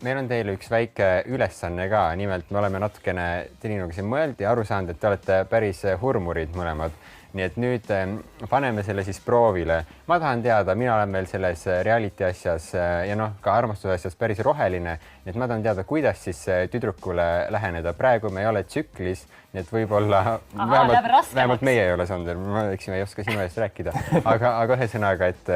meil on teile üks väike ülesanne ka, nimelt me oleme natukene Triinuga siin mõeldi ja aru saanud, et te olete päris hurmurid mõlemad. Nii et nüüd paneme selle siis proovile. Ma tahan teada, mina olen meil selles reality asjas ja ka armastuse asjas päris roheline. Nii et ma tahan teada, kuidas siis tüdrukule läheneda. Praegu me ei ole tsüklis, nii et võib-olla vähemalt meie ei ole Sander. Eks me ei oska sinu eest rääkida. Aga ühesõnaga, et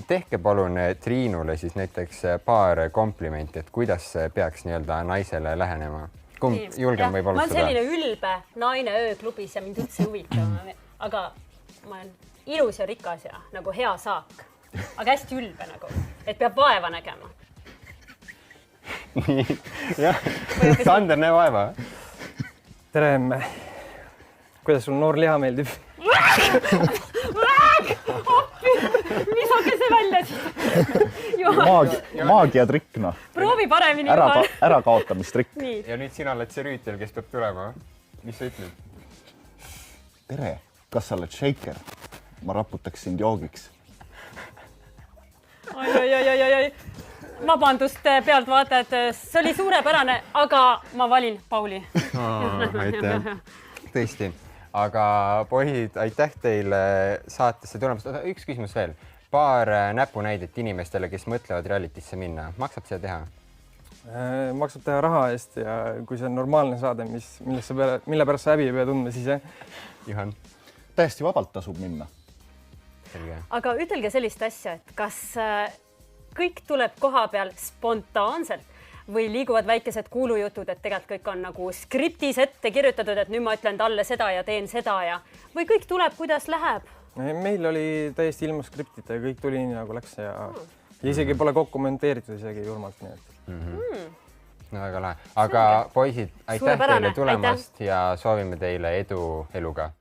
tehke palun Triinule siis näiteks paar komplimenti, et kuidas peaks nii-öelda naisele lähenema. Kumb julgem võib alustada? Ma olen selline ülbe naine ööklubis ja mind üldse huvitav. Aga ma olen ilus ja rikas ja nagu hea saak. Aga hästi ülbe nagu, et peab vaeva nägema. Nii, jah. Sander, näe vaeva. Tere, emme. Kuidas sul noor liha meeldib? Appi! Visake see välja siis. Maagiatrikk, noh. Proovi paremini. Ärakaotamistrikk. Ja nüüd sina oled see rüütel, kes peab tulema. Mis sa ütled? Tere, kas sa oled shaker? Ma raputaks sind joogiks. Oi. Vabandust pealtvaatajad, see oli suurepärane, aga ma valin Pauli. Aitäh. Tõesti. Aga poisid, aitäh teile saatesse tulemast. Üks küsimus veel. Paar näpunäidet inimestele, kes mõtlevad realitisse minna. Maksab seda teha? Maksab teha raha eest ja kui see on normaalne saade, mille pärast sa häbi ei pea tundma, siis Juhan? Täiesti vabalt tasub minna. Selge. Aga ütelge sellist asja, et kas kõik tuleb koha peal spontaanselt või liiguvad väikesed kuulujutud, et tegelikult kõik on nagu skriptis ette kirjutatud, et nüüd ma ütlen talle seda ja teen seda ja või kõik tuleb, kuidas läheb? Meil oli täiesti ilma skriptita ja kõik tuli nii nagu läks ja isegi pole kokku monteeritud isegi Jurmalt. No väga lahe. Aga poisid, aitäh teile tulemast ja soovime teile edu eluga.